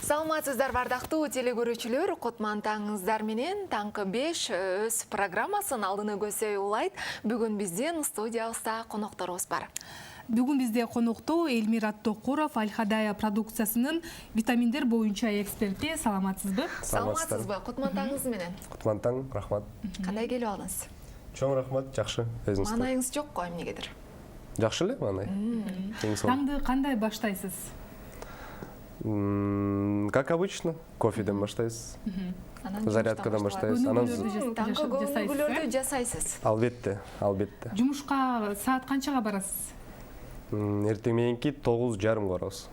Саламатсыздар бардактуу телекөрүүчүлөр, Кутман таңыңыздар менен таңкы 5 өз программасын алдыны көздөй улайт. Бүгүн биздин студиябызда конокторубуз бар. Бүгүн бизде конокто Элмира Токуров Аль-Хадая продукциясынын витаминдер боюнча эксперти. Саламатсызбы? Саламатсызбы? Кутман таңыңыз менен. Кутман таң, рахмат. Кандай келип алдыңыз? Чоң рахмат, жакшы. Маанайыңыз жок го эмнегедир? Жакшы эле маанай. Таңды кандай баштайсыз? Как обычно, кофеден баштайсыз. Зарядкадан баштайсыз. Таңкы көңүлдөрдү жасайсыз. Албетте. Жумушка саат канчага барасыз? Эртең мененки 9:30 барабыз.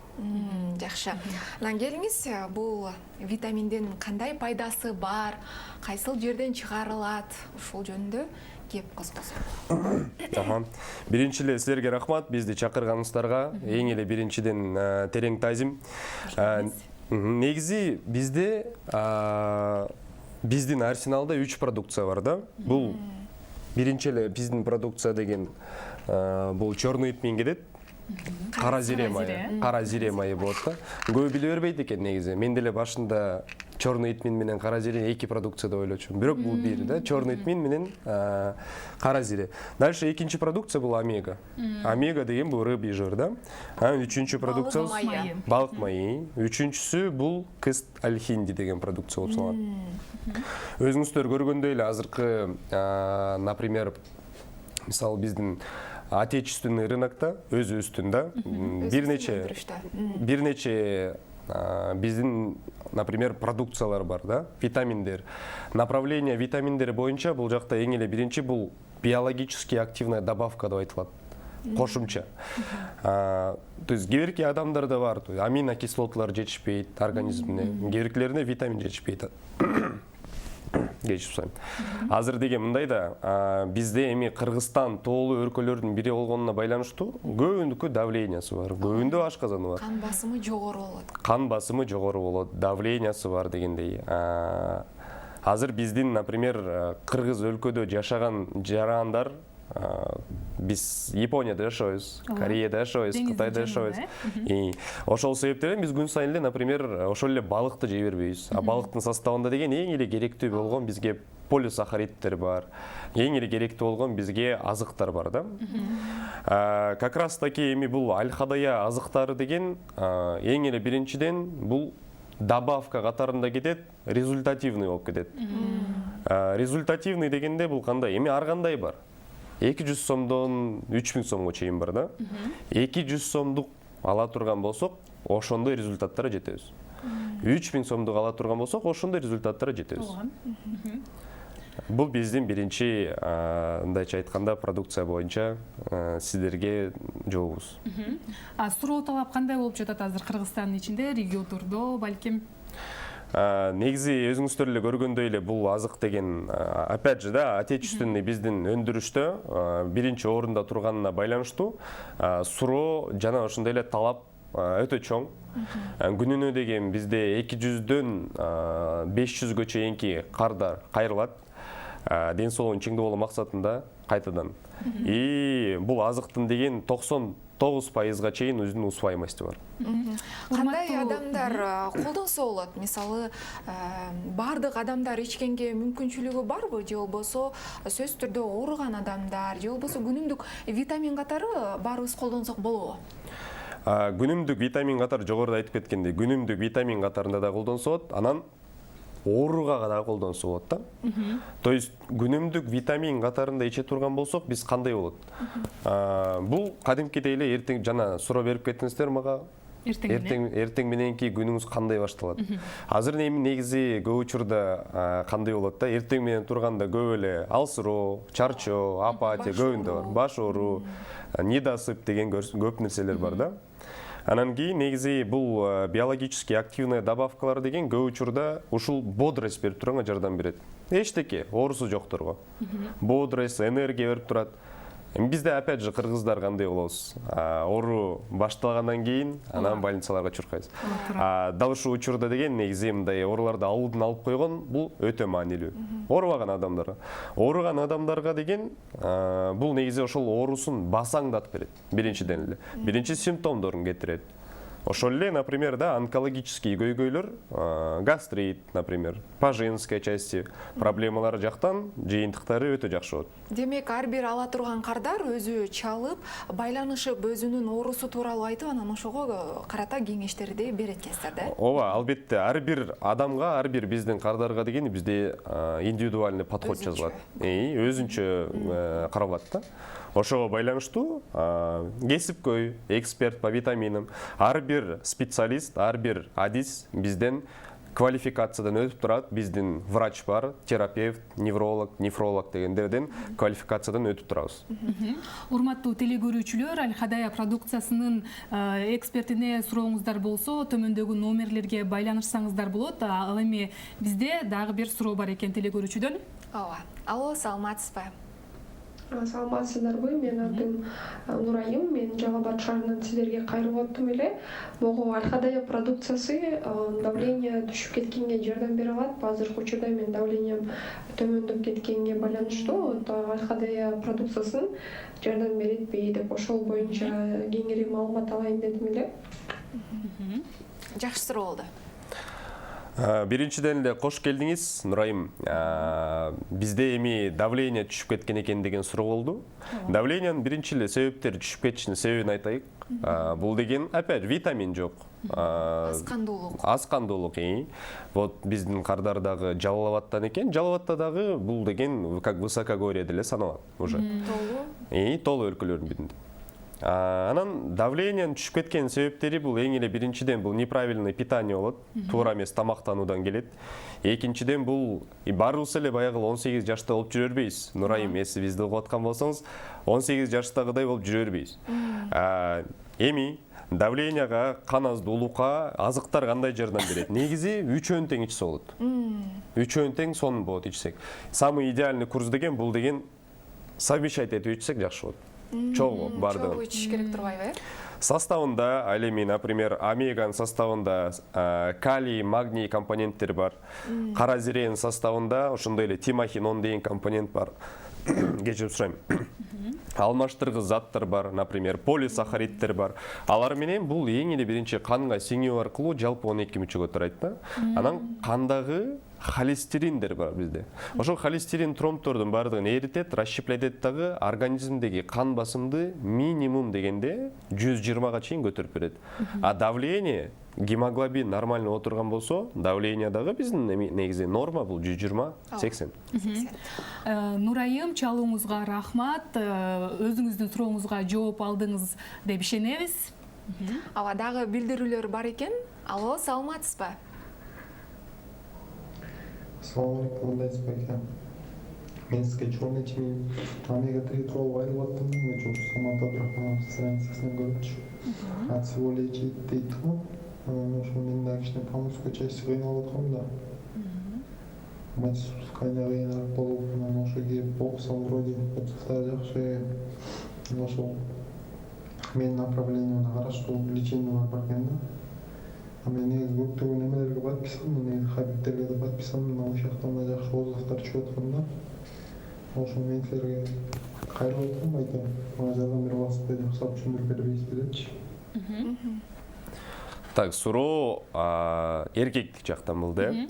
Жакшы. Анан келиңиз, бул витаминдин кандай пайдасы бар, кайсыл жерден чыгарылат, ушул жөнүндө кеп козгосок. Биринчи эле силерге рахмат, бизди чакырганыңыздарга. Эң эле биринчиден терең таазим. Негизи биздин арсеналда 3 продукция бар да. Бул биринчи эле биздин продукция деген бул чорный итмин кетет. Кара зире майы болот да. Көп биле бербейт экен негизи. Мен деле башында чорный итмин менен кара зире эки продукция деп ойлочумун. Бирок бул бир да, чорный итмин менен кара зире. Дальше экинчи продукция бул омега. Омега деген бул рыбий жир да. Үчүнчү продукция балык майы. Үчүнчүсү бул кыст аль-хинди деген продукция болуп саналат. Өзүңүздөр көргөндөй эле азыркы, например, мисалы биздин отечественный рынокта өзүбүздүн да бир нече биздин, например, продукциялар бар да, витаминдер. Направление витаминдери боюнча бул жакта эң эле биринчи бул биологически активная добавка деп айтылат. Кошумча. То есть кээ адамдарда бар, аминокислоталар жетишпейт организмине, кээ витамин жетишпейт. Азыр деген мындай да, бизде эми Кыргызстан тоолуу өлкөлөрдүн бири болгонуна байланыштуу көбүндүкү давлениясы бар, көбүндө ашказаны бар. Кан басымы жогору болот. Кан басымы жогору болот, давлениясы бар дегендей. Азыр биздин, например, кыргыз өлкөдө жашаган жарандар, биз Японияда жашайбыз, Кореяда жашайбыз, Кытайда жашайбыз. Ошол себептен биз күн сайын эле, например, ошол эле балыкты жей бербейбиз. Балыктын составында деген эң эле керектүү болгон бизге полисахаридтер бар. Эң эле керектүү болгон бизге азыктар бар да. Как раз таки эми бул Аль-Хадая азыктары деген эң эле биринчиден бул добавка катарында кетет, результативный болуп кетет. Результативный дегенде бул кандай? Эми ар кандай бар. 200 сомдон 3000 сомго чейин бар да. 200 сомдук ала турган болсок, ошондой результаттарга жетебиз. 3000 сомдук ала турган болсок, ошондой результаттарга жетебиз. Бул биздин биринчи, мындайча айтканда, продукция боюнча сиздерге жообуз. Суроо талап кандай болуп жатат азыр Кыргызстандын ичинде, региондордо, балким? Негизи өзүңүздөр эле көргөндөй эле бул азык деген, опять же да, отечественный биздин өндүрүштө биринчи орунда турганына байланыштуу суроо жана ошондой эле талап өтө чоң. Күнүнө деген бизде 200дөн 500гө чейинки кардар кайрылат. Ден соолугун чыңдоо максатында кайтадан. Бул азыктын деген 99%га чейин өзүнүн усвоимости бар. Кандай адамдар колдонсо болот? Мисалы, бардык адамдар ичкенге мүмкүнчүлүгү барбы? Же болбосо сөзсүз түрдө ооруган адамдар, же болбосо күнүмдүк витамин катары баарыбыз колдонсок болобу? Күнүмдүк витамин катары жогоруда айтып кеткендей, күнүмдүк витамин катарында да колдонсо болот, анан ооруга да колдонсо болот да. То есть күнүмдүк витамин катарында иче турган болсок, биз кандай болот? Бул кадимкидей эле эртең жана суроо берип кеттиңиздер мага. Эртең мененки күнүңүз кандай башталат? Азыр негизи көп учурда кандай болот да? Эртең менен турганда көп эле алсыроо, чарчоо, апатия көбүндө бар. Баш ооруу, недосып деген көп нерселер бар да. Анан кийин негизи бул биологически активная добавкалар деген көп учурда ушул бодрость берип турганга жардам берет. Эчтеке, оорусу жокторго. Бодрость, энергия берип турат. Бизде опять же кыргыздар кандай болобуз? Оору башталгандан кийин анан больницаларга чуркайбыз. Дал ушул учурда деген негизи мындай ооруларды алдын алып койгон бул өтө маанилүү. Оорубаган адамдарга. Ооруган адамдарга деген бул негизи ошол оорусун басаңдатып берет. Биринчиден эле. Биринчи симптомдорун кетирет. Ошол эле, например, да, онкологический көйгөйлөр, гастрит, например, по женской части проблемалар жактан жыйынтыктары өтө жакшы болот. Демек, ар бир ала турган кардар өзү чалып, байланышып, өзүнүн оорусу тууралуу айтып, анан ошого карата кеңештерди берет экенсиздер да? Ооба, албетте, ар бир адамга, ар бир биздин кардарга деген бизде индивидуальный подход жазылат. Өзүнчө каралат да. Ошого байланыштуу кесипкөй, эксперт по витаминам, ар бир специалист, ар бир адис бизден квалификациядан өтүп турат. Биздин врач бар, терапевт, невролог, нефролог дегендерден квалификациядан өтүп турабыз. Урматтуу телекөрүүчүлөр, Аль-Хадая продукциясынын экспертине сурооңуздар болсо, төмөндөгү номерлерге байланышсаңыздар болот. Ал эми бизде дагы бир суроо бар экен телекөрүүчүдөн. Ооба. Алло, саламатсызбы? Саламатсыздарбы, мен атым Нурайым, мен Жалал Абад шаарынан сиздерге кайрылып аттым эле. Могу Аль-Хадая продукциясы давление түшүп кеткенге жардам бере алат. Азыркы учурда мен давлением төмөндөп кеткенге байланыштуу Аль-Хадая продукциясын жардам беретпи деп ошол боюнча кеңири маалымат алайын дедим эле. Жакшы суроо болду. Биринчиден эле кош келдиңиз, Нурайым. Бизде эми давление түшүп кеткен экен деген суроо болду. Давлениянын биринчи эле себептери түшүп кетишинин себебин айтайык. Бул деген опять витамин жок. Аскандуулук. Вот биздин кардардагы Жалал-Абадтан экен. Жалал-Абадта дагы бул деген как высокогорье деле саналат уже. Толуу. Толуу өлкөлөрдүн биринде. Анан давлениянын түшүп кеткен себептери бул эң эле биринчиден бул неправильный питание болот, туура эмес тамактануудан келет. Экинчиден бул баарыбыз эле баягы 18 жашта болуп жүрө бербейбиз. Нурайым, эси бизди угуп аткан болсоңуз, 18 жаштагыдай болуп жүрө бербейбиз. Эми давленияга, кан аздуулукка азыктар кандай жардам берет? Негизи 3 тең ичсе болот. 3 тең сонун болот ичсек. Самый идеальный курс деген бул деген совмещать этип ичсек жакшы болот. Чогуу бардыгын. Чогуу ичиш керек турбайбы? Составында, ал эми, например, омеганын составында калий, магний компоненттер бар. Кара зиренин составында ошондой эле тимохин 10 деген компонент бар. Кечирип сурайм. Алмаштыргыч заттар бар, например, полисахаридтер бар. Алар менен бул эң эле биринчи канга сиңүү аркылуу жалпы 12 мүчөгө тарайт да. Анан кандагы холестериндер бар бизде. Ошол холестерин тромбтордун бардыгын эритет, расщеплетет дагы организмдеги кан басымды минимум дегенде 120га чейин көтөрүп берет. А давление, гемоглобин нормально отурган болсо, давление дагы биздин негизи норма бул 120-80. Нурайым, чалууңузга рахмат. Өзүңүздүн сурооңузга жооп алдыңыз деп ишенебиз. Ава дагы билдирүүлөр бар экен. Алло, саламатсызбы? Assalomu alaykum, Mundaysiz aka. Men sizga chorna ichmay omega-3 turib aytib o'tdim. Men uchun Samad Abdurahmonov stransiyasidan ko'rib chiqib. Всего лечить deydi-ku. Shu mendagi ishni Tomskka chaysi qiynalib мать qiynalib bo'lib, mana o'shaga boksal вроде o'tsa yaxshi. O'sha men направлениеni qarashdi, lecheniyalar bor ekanda. Men көптөгөн немелерге подписанмын, Хабибтерге да подписанмын, ошол жактан да жакшы отзывдар түшүп атканда. Ошол мен силерге кайрылып атам, айтам. Мага жардам берип аласызбы деп сап түшүндүрүп бербейсизби депчи. Так, суроо эркектик жактан болду, э?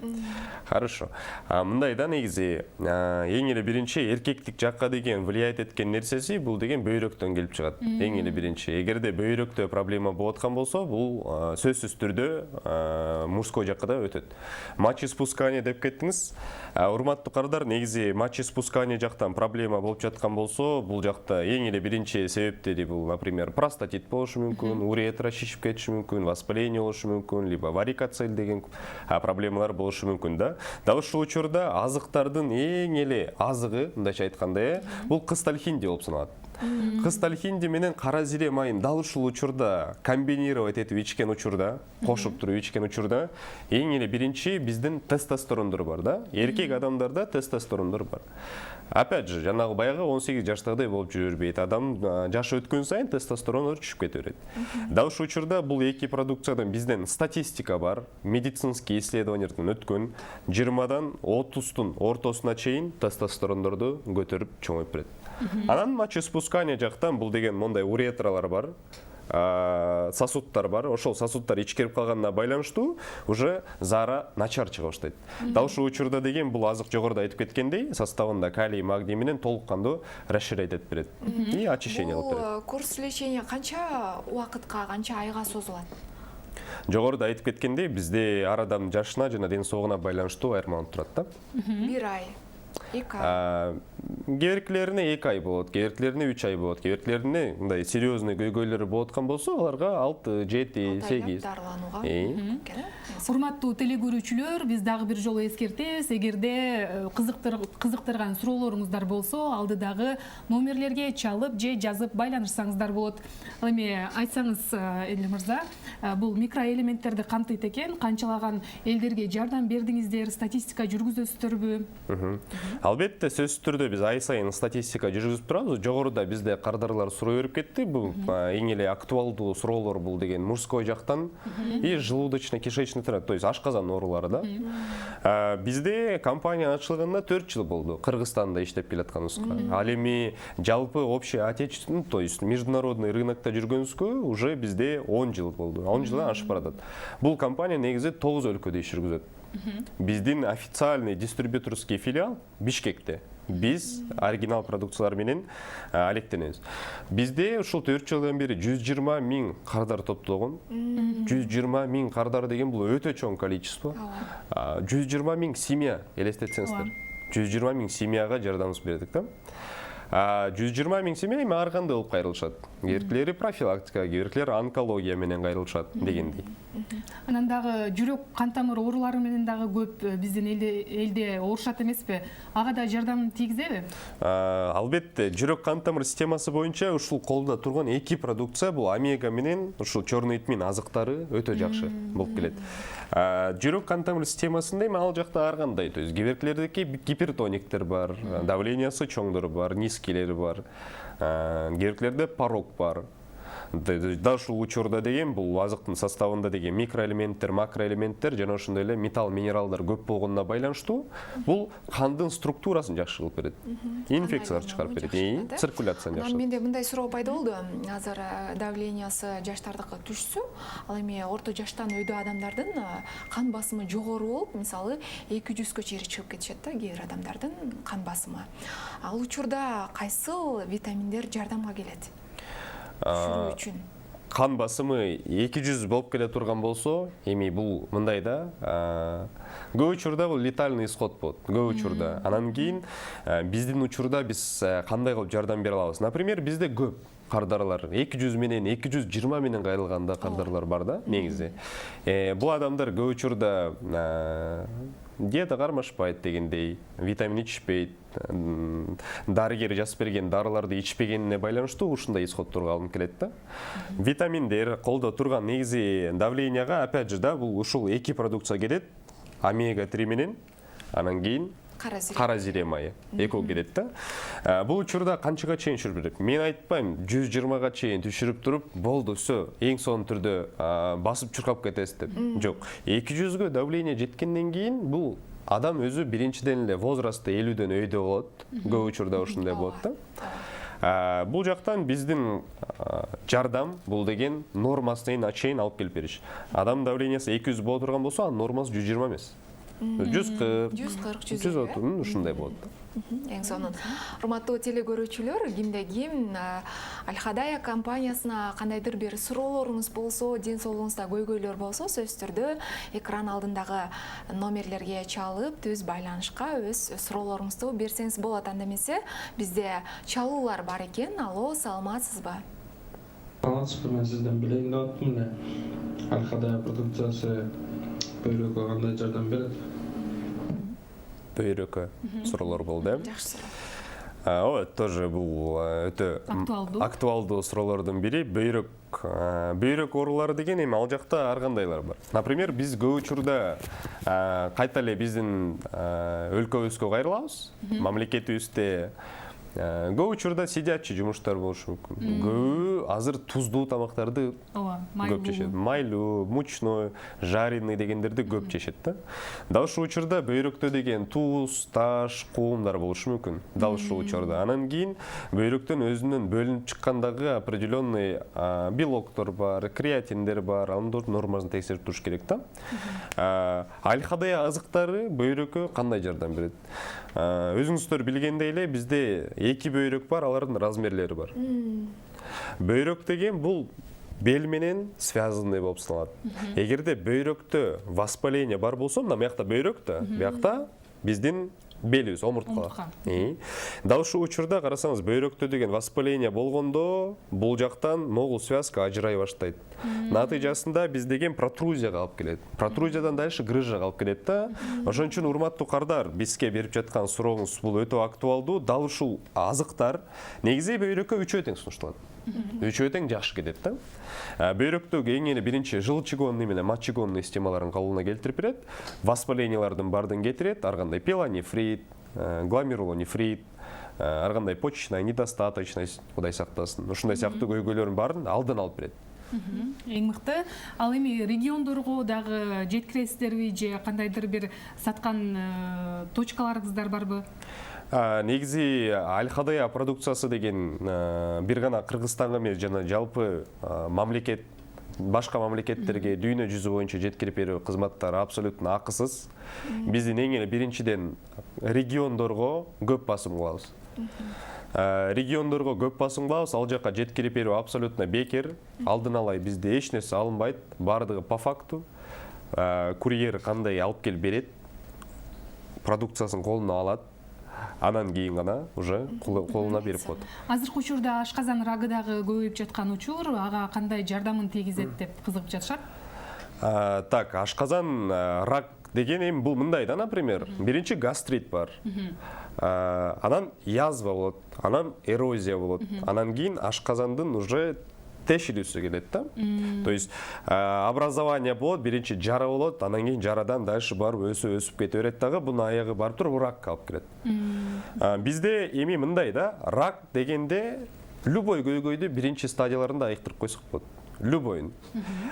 Хорошо. Мындай да негизи эң эле биринчи эркектик жакка деген влиять эткен нерсеси бул деген бөйрөктөн келип чыгат. Эң эле биринчи. Эгерде бөйрөктө проблема болуп аткан болсо, бул сөзсүз түрдө мужской жакка да өтөт. Мочеиспускание деп кеттиңиз. Урматтуу кардар, негизи мочеиспускание жактан проблема болуп жаткан болсо, бул жакта эң эле биринчи себептери бул, например, простатит болушу мүмкүн, уретра шишип кетиши мүмкүн, воспаление болушу мүмкүн, либо варикоцель деген проблемалар болушу мүмкүн да. Дал ушул учурда азыктардын эң эле азыгы, мындайча айтканда, бул кыстальхинди болуп саналат. Кыстальхинди менен кара зире майын дал ушул учурда комбинировать этип ичкен учурда, кошуп туруп ичкен учурда эң эле биринчи биздин тестостерондор бар да. Эркек адамдарда тестостерондор бар. Опять же, жанагы баягы 18 жаштагыдай болуп жүрө бербейт. Адам жашы өткөн сайын тестостерондор түшүп кете берет. Дал ушул учурда бул эки продукциядан бизден статистика бар. Медицинский исследованиялардан өткөн 20дан 30тун ортосуна чейин тестостерондорду көтөрүп чоңоюп берет. Анан мочеиспускание жактан бул деген мондай уретралар бар. сосудтар бар. Ошол сосудтар ичкерип калганына байланыштуу уже зара начар чыга баштайт. Дал ушул учурда деген бул азык жогоруда айтып кеткендей составында калий, магний менен толук кандуу расширять этип берет и очищение кылып берет. Бул курс лечения канча убакытка, канча айга созулат? Жогоруда айтып кеткендей бизде ар адамдын жашына жана ден соолугуна байланыштуу айырмаланып турат да. 1 ай, 2 ай. Кээбиркилерине 2 ай болот, кээбиркилерине 3 ай болот, кээбиркилерине мындай серьезный көйгөйлөрү болуп аткан болсо, аларга 6, 7, 8 дарыланууга. Урматтуу телегөрүүчүлөр, биз дагы бир жолу эскертебиз, эгерде кызыктырган суроолоруңуздар болсо, алдыдагы номерлерге чалып же жазып байланышсаңыздар болот. Ал эми айтсаңыз, Эле мырза, бул микроэлементтерди камтыйт экен, канчалаган элдерге жардам бердиңиздер, статистика жүргүзөсүздөрбү? Албетте, сөзсүз түрдө биз ай сайын статистика жүргүзүп турабыз. Жогоруда бизде кардарлар суроо берип кетти. Бул эң эле актуалдуу суроолор бул деген мужской жактан и желудочно-кишечный тракт, то есть ашказан оорулары да. Бизде компания ачылганына 4 жыл болду. Кыргызстанда иштеп келатканыбызга. Ал эми жалпы общий отечественный, то есть международный рынокто жүргөнүзгө уже бизде 10 жыл болду. 10 жылдан ашып баратат. Бул компания негизи 9 өлкөдө иш жүргүзөт. Биздин официальный дистрибьюторский филиал Бишкекте. Биз оригинал продукциялар менен алектенебиз. Бизде ушул 4 жылдан бери 120 000 кардар топтолгон. 120 000 кардар деген бул өтө чоң количество. 120 000 семья элестетсеңиздер. 120 000 семьяга жардамыбыз бердик да. 120 000 семья эми ар кандай болуп кайрылышат. Кээбиркилери профилактика, кээбиркилери онкология менен кайрылышат дегендей. Анан дагы жүрөк кан тамыр оорулары менен дагы көп биздин элде оорушат эмеспи? Ага да жардам тийгизеби? Албетте, жүрөк кан тамыр системасы боюнча ушул колдо турган 2 продукция бул омега менен ушул чорный итмин азыктары өтө жакшы болуп келет. Жүрөк кан тамыр системасында эми ал жакта ар кандай, то есть кээбиркилердики гипертониктер бар, давлениясы чоңдор бар, низкийлери бар. Кээбиркилерде порог бар. Да ушул учурда деген бул азыктын составында деген микроэлементтер, макроэлементтер жана ошондой эле металл, минералдар көп болгонуна байланыштуу бул кандын структурасын жакшы кылып берет. Инфекциялар чыгарып берет, циркуляцияны жакшы. Менде мындай суроо пайда болду. Азыр давлениясы жаштардыкы түшсө, ал эми орто жаштан өйдө адамдардын кан басымы жогору болуп, мисалы 200-кө чейин чыгып кетишет да кээ бир адамдардын кан басымы. Ал учурда кайсыл витаминдер жардамга келет? Ушул үчүн кан басымы 200 болуп келе турган болсо, эми бул мындай да, көп учурда бул летальный исход болот. Көп учурда. Анан кийин биздин учурда биз кандай кылып жардам бере алабыз? Например, бизде көп кардарлар 200 менен 220 менен кайрылганда кардарлар бар да, негизи. Бул адамдар көп учурда диета кармашпайт дегендей, витамин ичпейт, дарыгер жазып берген дарыларды ичпегенине байланыштуу ушундай исходторго алынып келет да. Витаминдер колдо турган негизи давленияга опять же да бул ушул 2 продукция келет. Омега 3 менен, анан кийин кара зире майы эко келет да. Бул учурда канчага чейин түшүрүп берет? Мен айтпайм 120га чейин түшүрүп туруп, болду, всё, эң сонун түрдө басып чуркап кетесиз деп. Жок. 200гө давление жеткенден кийин бул адам өзү биринчиден эле возрастта 50дөн өйдө болот. Көп учурда ушундай болот да. Бул жактан биздин жардам бул деген нормасына чейин алып келип бериш. Адам давлениясы 200 боло турган болсо, анын нормасы 120 эмес. 140, 130 ушундай болот. Эң сонун. Урматтуу телегөрүүчүлөр, кимде ким Аль-Хадая компаниясына кандайдыр бир суроолоруңуз болсо, ден соолугуңузда көйгөйлөр болсо, сөзсүз түрдө экран алдындагы номерлерге чалып, түз байланышка өз суроолоруңузду берсеңиз болот. Анда эмесе бизде чалуулар бар экен. Алло, саламатсызбы? Саламатсызбы, мен сизден билейин деп аттым эле. Аль-Хадая продукциясы бөйрөккө кандай жардам берет? Бөйрөккө суроолор болду. Жакшы суроо. Ооба, тоже бул өтө актуалдуу суроолордун бири. Бөйрөк оорулары деген эми ал жакта ар кандайлар бар. Например, биз көп учурда кайта эле биздин өлкөбүзгө кайрылабыз. Мамлекетибизде Көп учурда сидячий жумуштар болушу мүмкүн. Көбү азыр туздуу тамактарды ооба көп жешет. Майлуу, мучной, жареный дегендерди көп жешет да. Дал ушул учурда бөйрөктө деген туз, таш, куумдар болушу мүмкүн. Дал ушул учурда. Анан кийин бөйрөктөн өзүнөн бөлүнүп чыккандагы определенный белоктор бар, креатиндер бар. Анын нормасын текшерип туруш керек да. Аль-Хадая азыктары бөйрөккө кандай жардам берет? Өзүңүздөр билгендей эле бизде эки бөйрөк бар, алардын размерлери бар. Бөйрөк деген бул бел менен связанный болуп саналат. Эгерде бөйрөктө воспаление бар болсо, мына биякта бөйрөктө, биякта биздин белибиз, омуртка. Дал ушул учурда карасаңыз, бөйрөктө деген воспаление болгондо бул жактан могул связка ажырай баштайт. Натыйжасында биз деген протрузияга алып келет. Протрузиядан дальше грыжага алып келет да. Ошон үчүн урматтуу кардар, бизге берип жаткан сурооңуз бул өтө актуалдуу. Дал ушул азыктар негизи бөйрөккө үчөө тең сунушталат. Үчөө тең жакшы кетет да. Бөйрөктөгү эң эле биринчи желчегонный менен мочегонный системаларын калыбына келтирип берет. Воспалениялардын бардын кетирет, ар кандай пилонефрит, гломерулонефрит, ар кандай почечная недостаточность, Кудай сактасын. Ушундай сыяктуу көйгөйлөрдүн баарын алдын алып берет. Эң мыкты. Ал эми региондорго дагы жеткиресиздерби же кандайдыр бир саткан точкаларыңыздар барбы? Негизи Аль-Хадая продукциясы деген бир гана Кыргызстанга эмес, жана жалпы мамлекет, башка мамлекеттерге дүйнө жүзү боюнча жеткирип берүү кызматтары абсолютно акысыз. Биздин эң эле биринчиден региондорго көп басым кылабыз. Региондорго көп басым кылабыз, ал жака жеткирип берүү абсолютно бекер. Алдын ала бизде эч нерсе алынбайт, баардыгы по факту. Курьер кандай алып келип берет, продукциясын колуна алат. Анан кийин гана уже колуна берип коет. Азыркы учурда ашказан рагы дагы көбөйүп жаткан учур, ага кандай жардамын тийгизет деп кызыгып жатышат? Так, ашказан рак деген эми бул мындай да, например, биринчи гастрит бар. Анан язва болот, анан эрозия болот. Анан кийин ашказандын уже тешилүүсү келет да. То есть образование болот, биринчи жара болот, анан кийин жарадан дальше барып өсүп кете берет дагы, бунун аягы барып туруп ракка алып келет. Бизде эми мындай да, рак дегенде любой көйгөйдү биринчи стадияларында айыктырып койсок болот. Любойн.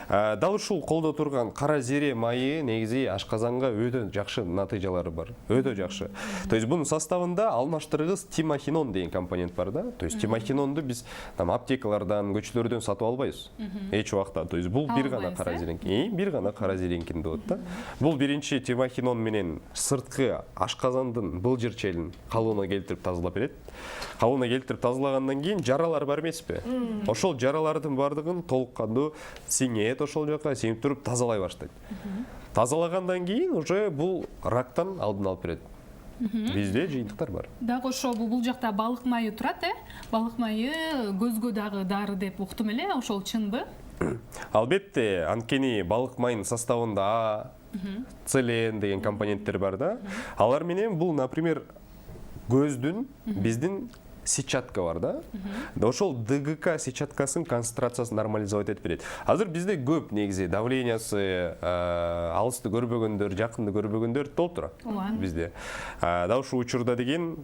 Дал ушул колдо турган кара зере майы негизи ашказанга өтө жакшы натыйжалары бар. Өтө жакшы. То есть бунун составында алмаштыргыс тимохинон деген компонент бар да. То есть тимохинонду биз аптекалардан, көчөлөрдөн сатып албайбыз. Эч убакта. То есть бул бир гана кара зереңки. Бир гана кара зереңкинде болот да. Бул биринчи тимохинон менен сырткы ашказандын былжыр челин калыбына келтирип тазалап берет. Калыбына келтирип тазалагандан кийин жаралар бар эмеспи? Ошол жаралардын бардыгын толуккандуу сиңет ошол жака сиңип туруп тазалай баштайт. Тазалагандан кийин уже бул рактан алдын алып берет. Бизде жыйынтыктар бар. Дагы ошо бул жакта балык майы турат, балык майы көзгө дагы дары деп уктум эле, ошол чынбы? Албетте, анткени балык майынын составында А, целен деген компоненттер бар да. Алар менен бул, например, көздүн биздин сетчатка бар да. Ошол ДГК сетчаткасынын концентрациясын нормализовать этип берет. Азыр бизде көп негизи давлениясы алысты көрбөгөндөр, жакынды көрбөгөндөр толуп турат бизде. Да ушул учурда деген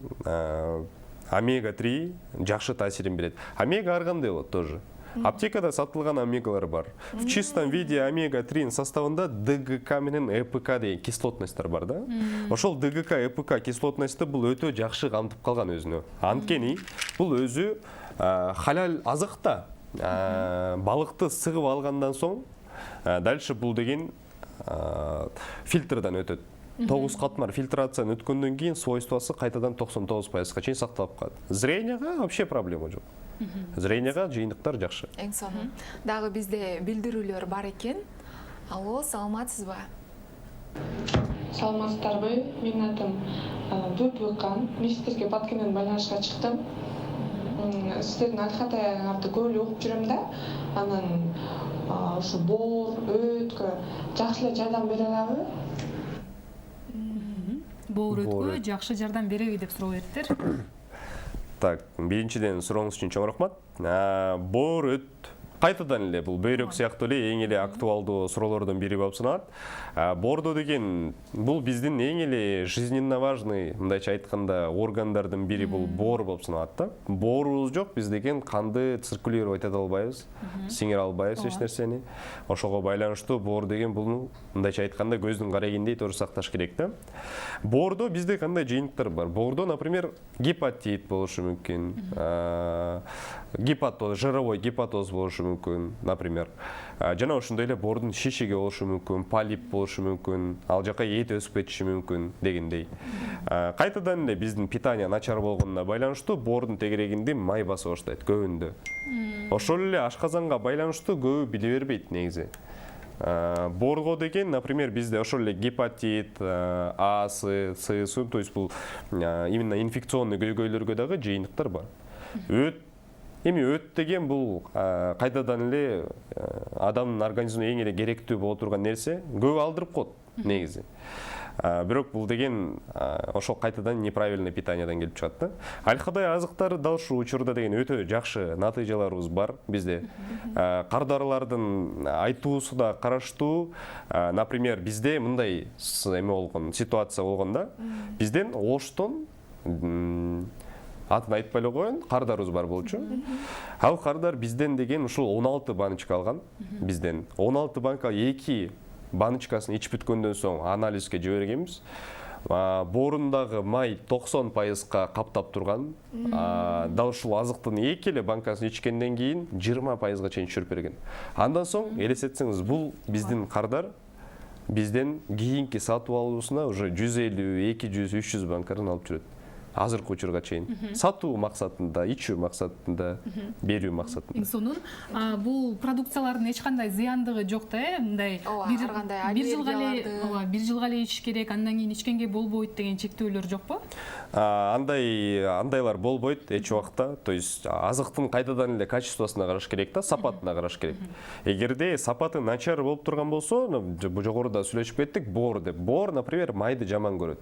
омега-3 жакшы таасирин берет. Омега ар кандай болот тоже. Аптекада сатылган омегалар бар. В чистом виде омега-3 составында ДГК менен ЭПК деген кислотностьтар бар да. Ошол ДГК, ЭПК кислотностьты бул өтө жакшы камтып калган өзүнө. Анткени бул өзү халал азык да. Балыкты сыгып алгандан соң дальше бул деген фильтрден өтөт. 9 катмар фильтрацияны өткөндөн кийин свойствосы кайтадан 99%га чейин сакталып калат. Зренияга вообще проблема жок. Зренияга жыйынтыктар жакшы. Эң сонун. Дагы бизде билдирүүлөр бар экен. Алло, саламатсызбы? Саламатсыздарбы? Менин атым Бүпүкан. Мен сиздерге Баткен менен байланышка чыктым. Сиздердин Аль-Хадаяңарды көп эле окуп жүрөм да. Анан ушу боор, өткө жакшы эле жардам бере алабы? Боор өткө жакшы жардам береби деп суроо бериптир. Так, биринчиден сурооңуз үчүн чоң рахмат. Боор өт кайтадан эле бул бөйрөк сыяктуу эле эң эле актуалдуу суроолордун бири болуп саналат. Боордо деген бул биздин эң эле жизненно важный, мындайча айтканда, органдардын бири бул боор болуп саналат да. Боорубуз жок, биз деген канды циркулировать эте албайбыз, сиңире албайбыз эч нерсени. Ошого байланыштуу боор деген бул мындайча айтканда көздүн карегиндей туура сакташ керек да. Боордо бизде кандай жыйынтыктар бар? Боордо, например, гепатит болушу мүмкүн, гепатоз, жировой гепатоз болушу мүмкүн, например. Жана ошондой эле боордун шишиги болушу мүмкүн, полип болушу мүмкүн, ал жака эт өсүп кетиши мүмкүн дегендей. Кайтадан эле биздин питание начар болгонуна байланыштуу боордун тегерегинде май баса баштайт көбүндө. Ошол эле ашказанга байланыштуу көбү биле бербейт негизи. Боорго деген, например, bizde ошол эле гепатит, А, С, то есть бул именно инфекционный көйгөйлөргө дагы жыйынтыктар бар. Эми өт деген бул кайдадан эле адамдын организмине эң эле керектүү боло турган нерсе, көп алдырып коет негизи. Бирок бул деген ошол кайтадан неправильный питаниядан келип чыгат да. Алкадай азыктары дал ушул учурда деген өтө жакшы натыйжаларыбыз бар бизде. Кардарылардын айтуусу да караштуу. Например, бизде мындай эме болгон, ситуация болгондо, бизден Оштон атын айтпай эле коеюн, кардарыбыз бар болчу. Ал кардар бизден деген ушул 16 баночка алган. Бизден 16 банка 2 баночкасын ичип бүткөндөн соң анализге жибергенбиз. Боорундагы май 90%га каптап турган. Дал ушул азыктын 2 эле банкасын ичкенден кийин 20%га чейин түшүрүп берген. Андан соң элестетсеңиз, бул биздин кардар бизден кийинки сатып алуусуна уже 150, 200, 300 банкадан алып жүрөт. Азыркы учурга чейин сатуу максатында, ичүү максатында, берүү максатында. Сонун бул продукциялардын эч кандай зыяндыгы жок да, мындай бир жылга эле ичиш керек, андан кийин ичкенге болбойт деген чектөөлөр жокпу? Андайлар болбойт эч убакта. То есть азыктын кайдадан эле качествосуна караш керек да, сапатына караш керек. Эгерде сапаты начар болуп турган болсо, жогоруда сүйлөшүп кеттик, боор деп. Боор, например, майды жаман көрөт.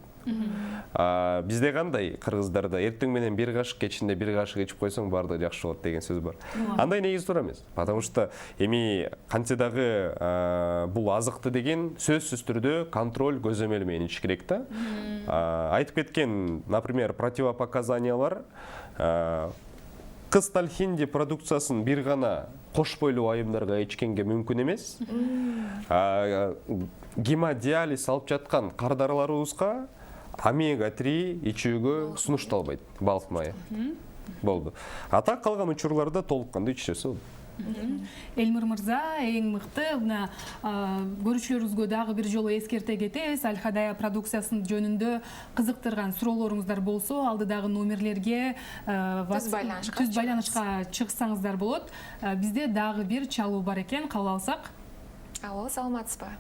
Бизде кандай кыргыздарда эртең менен бир кашык, кечинде бир кашык ичип койсоң баардыгы жакшы болот деген сөз бар. Андай негизи туура эмес. Потому что эми кантсе дагы бул азыкты деген сөзсүз түрдө контроль көзөмөл менен ичиш керек да. Айтып кеткен, например, противопоказаниялар кысталхинди продукциясын бир гана кош бойлуу айымдарга ичкенге мүмкүн эмес. Гемодиализ алып жаткан кардарларыбызга омега-3 ичүүгө сунушталбайт, балык майы. Болду. Так калган учурларда толук кандуу ичишсе болот. Элмир мырза, эң мыкты мына көрүүчүлөрүбүзгө дагы бир жолу эскерте кетебиз. Аль-Хадая продукциясынын жөнүндө кызыктырган суроолоруңуздар болсо, алдыдагы номерлерге түз байланышка чыгсаңыздар болот. Бизде дагы бир чалуу бар экен, кабыл алсак. Алло, саламатсызбы?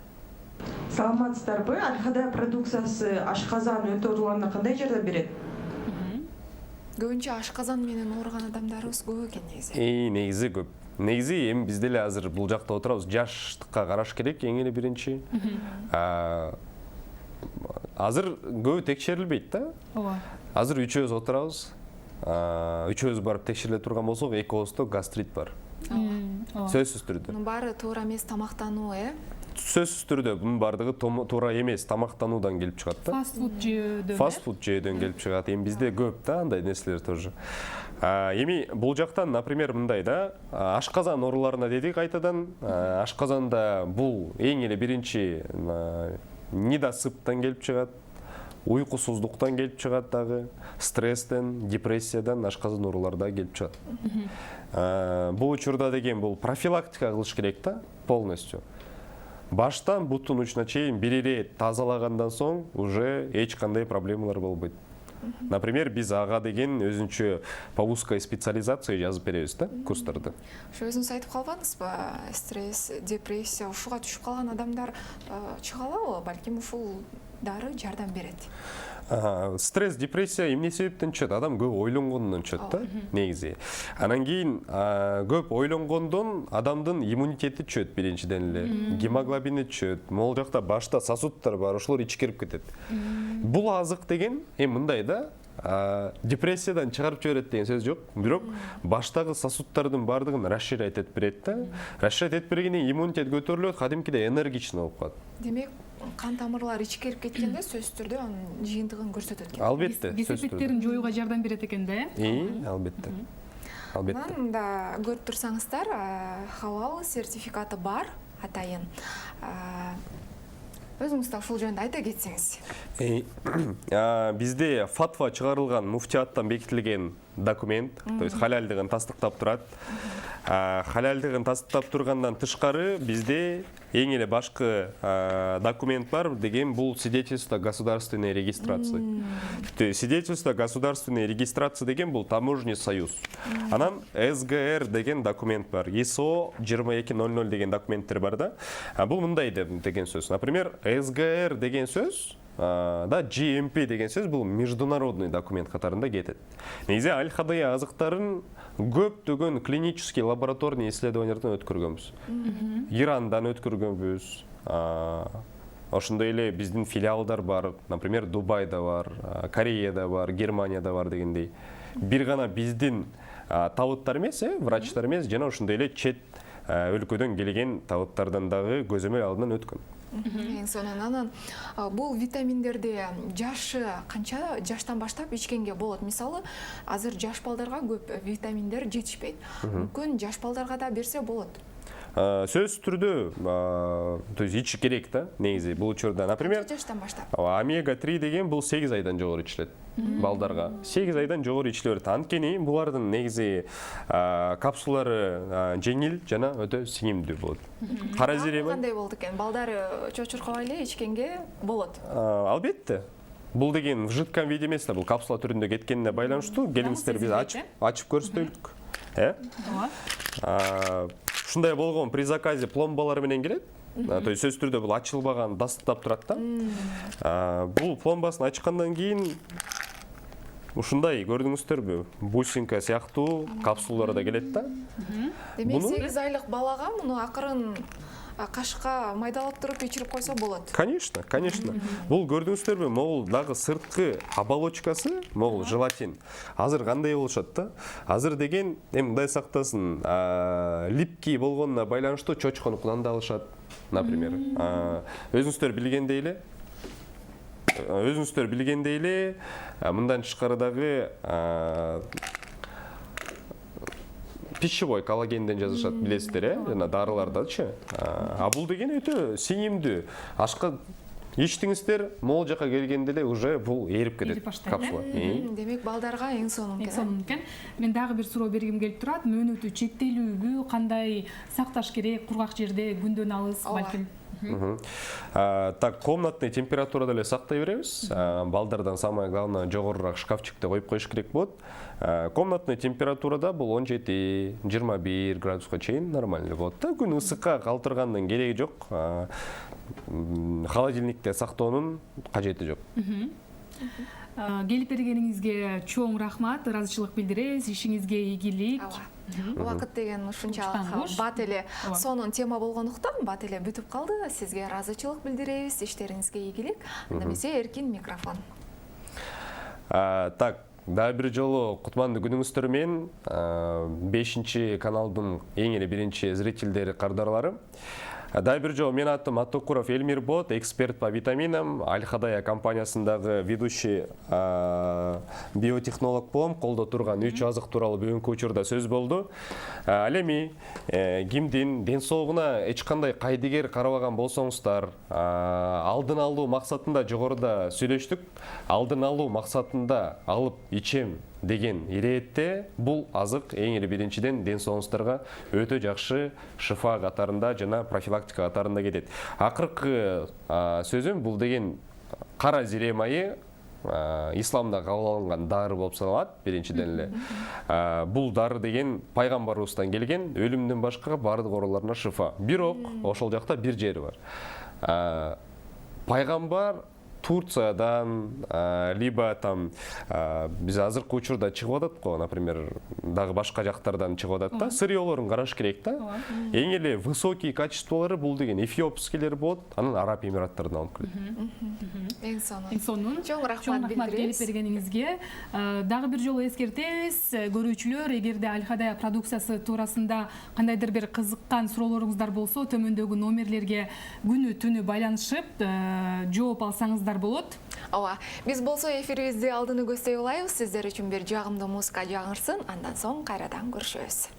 Саламатсыздарбы? Аль-Хадая продукциясы ашказан өтө ооруганда кандай жардам берет? Көбүнчө ашказан менен ооруган адамдарыбыз көп экен негизи. Негизи көп. Негизи эми биз деле азыр бул жакта отурабыз, жаштыкка караш керек эң эле биринчи. Азыр көбү текшерилбейт да. Ооба. Азыр үчөөбүз отурабыз. Үчөөбүз барып текшериле турган болсок, экөөбүздө гастрит бар. Сөзсүз түрдө. Мунун баары туура эмес тамактануу, Сөзсүз түрдө бунун баардыгы туура эмес тамактануудан келип чыгат да. Фастфуд жөөдөн келип чыгат. Эми бизде көп да андай нерселер тоже. Эми бул жактан, например, мындай да, ашказан ооруларына дедик кайтадан. Ашказанда бул эң эле биринчи недосыптан келип чыгат, уйкусуздуктан келип чыгат дагы, стресстен, депрессиядан ашказан оорулары да келип чыгат. Бул учурда деген бул профилактика кылыш керек да, полностью. Баштан бутун учуна чейин бир ирет тазалагандан соң уже эч кандай проблемалар болбойт. Например, биз ага деген өзүнчө по узкой специализации жазып беребиз да, курстарды. Ошо өзүңүз айтып калбаңызбы? Стресс, депрессия, ушуга түшүп калган адамдар чыга алабы? Балким ушул дары жардам берет. Стресс, депрессия эмне себептен чыгат? Адам көп ойлонгондон чыгат да, негизи. Анан кийин көп ойлонгондон адамдын иммунитети чөт биринчиден эле. Гемоглобини чөт. Могул жакта башта сосудтар бар, ошолор ичкирип кетет. Бул азык деген эми мындай да, депрессиядан чыгарып жиберет деген сөз жок, бирок баштагы сосудтардын баардыгын расширять этип берет да. Расширять этип бергенден кийин иммунитет көтөрүлөт, кадимкидей энергичный болуп калат. Демек кан тамырлары ичкерип кеткенде сөзсүз түрдө анын жыйынтыгын көрсөтөт экен. Албетте, кесепеттерин жоюуга жардам берет экен да, албетте. Албетте. Анан да көрүп турсаңыздар, халал сертификаты бар атайын. Өзүңүз да ушул жөнүндө айта кетсеңиз. Бизде фатва чыгарылган, муфтияттан бекитилген документ, то есть халалдыгын тастыктап турат. Халалдыгын тастыктап тургандан тышкары бизде эң эле башкы документ бар деген бул свидетельство государственной регистрации. Свидетельство государственной регистрации деген бул таможенный союз. Анан СГР деген документ бар. ISO 2200 деген документтер бар да. Бул мындай деген сөз. Например, СГР деген сөз да, GMP деген сөз бул международный документ катарында кетет. Негизи аль-хадая азыктарын көптөгөн клинический лабораторный исследованиялардан өткөргөнбүз. Ирандан өткөргөнбүз. Ошондой эле биздин филиалдар бар, например, Дубайда бар, Кореяда бар, Германияда бар дегендей. Бир гана биздин табыттар эмес, врачтар эмес, жана ошондой эле чет өлкөдөн келген табыттардан дагы көзөмөл алдынан өткөн. Эң сонунан бул витаминдерди жашы канча жаштан баштап ичкенге болот? Мисалы, азыр жаш балдарга көп витаминдер жетишпейт. Мүмкүн жаш балдарга да берсе болот. Сөз түрдө, то есть ичиш керек да, негизи бул учурда. Например, жаштан баштап. омега-3 деген бул 8 айдан жогору ичилет. Балдарга 8 айдан жогору ичиле берет. Анткени булардын негизи капсулалары жеңил жана өтө сиңимдүү болот. Кара зирема кандай болду экен? Балдары чочуркабай эле ичкенге болот. Албетте. Бул деген в жидком виде эмес да, бул капсула түрүндө кеткенине байланыштуу. Келиңиздер биз ачып көрсөтөлүк. Ушундай болгон при заказе пломбалар менен келет. То есть сөз түрдө бул ачылбаган дастыктап турат да. Бул пломбасын ачкандан кийин ушундай көрдүңүздөрбү? Бусинка сыяктуу капсулалар да келет да. Демек 8 айлык балага муну акырын кашка майдалап туруп ичирип койсо болот. Конечно, конечно. Бул көрдүңүздөрбү? Могул дагы сырткы оболочкасы, могул желатин. Азыр кандай болушат да? Азыр деген эми Кудай сактасын, липкий болгонуна байланыштуу чочкону куланда алышат, например. Өзүңүздөр билгендей эле, мындан тышкары дагы пищевой коллагенден жазышат, билесиздер, жана дарылардачы. Бул деген өтө сиңимдүү. Ашка ичтиңиздер, могул жака келгенде эле уже бул эрип кетет капсула. Демек балдарга эң сонун экен. Мен дагы бир суроо бергим келип турат. Мөөнөтү чектелүүбү, кандай сакташ керек, кургак жерде күндөн алыс балким? Так, комнатный температурада эле сактай беребиз. Балдардан самое главное жогорурак шкафчикте коюп коюш керек болот. Комнатный температурада бул 17-21 градуска чейин нормальный болот да. Күн ысыкка калтыргандан кереги жок. Холодильникте сактоонун кажети жок. Келип бергениңизге чоң рахмат, ыраазычылык билдиребиз, ишиңизге ийгилик. Убакыт деген ушунчалык бат эле сонун тема болгондуктан бат эле бүтүп калды. Сизге ыраазычылык билдиребиз, иштериңизге ийгилик. Анда эмесе эркин микрофон. Так, дагы бир жолу кутмандуу күнүңүздөр менен 5 каналдын эң эле биринчи зрительдери, кардарлары. Дагы бир жолу менин атым Аттокуров Элмир Бот, эксперт по витаминам, Аль-Хадая компаниясындагы ведущий биотехнолог болом. Колдо турган 3 азык тууралуу бүгүнкү учурда сөз болду. Ал эми кимдин ден соолугуна эч кандай кайдыгер карабаган болсоңуздар, алдын алуу максатында жогоруда сүйлөштүк. Алдын алуу максатында алып ичем деген иретте бул азык эң эле биринчиден ден соолугуңуздарга өтө жакшы шифа катарында жана профилактика катарында кетет. Акыркы сөзүм бул деген кара зире майы исламда кабыл алынган дары болуп саналат биринчиден эле. Бул дары деген пайгамбарыбыздан келген, өлүмдөн башка бардык ооруларына шифа. Бирок ошол жакта бир жери бар. Пайгамбар Турциядан, либо там биз азыркы учурда чыгып атат го, например, дагы башка жактардан чыгып атат да, сырьёлорун караш керек да. Эң эле высокий качестволору бул деген эфиопскийлер болот, анан Араб Эмираттарынан алып келет. Эң сонун. Эң сонун. Чоң рахмат келип билдиребиз. бергениңизге. Дагы бир жолу эскертебиз, көрүүчүлөр, эгерде Аль-Хадая продукциясы туурасында кандайдыр бир кызыккан суроолоруңуздар болсо, төмөндөгү номерлерге күнү түнү байланышып жооп алсаңыздар болот. Ооба, биз болсо эфирибизди алдыны көздөй улайбыз. Сиздер үчүн бир жагымдуу музыка жаңырсын, андан соң кайрадан көрүшөбүз.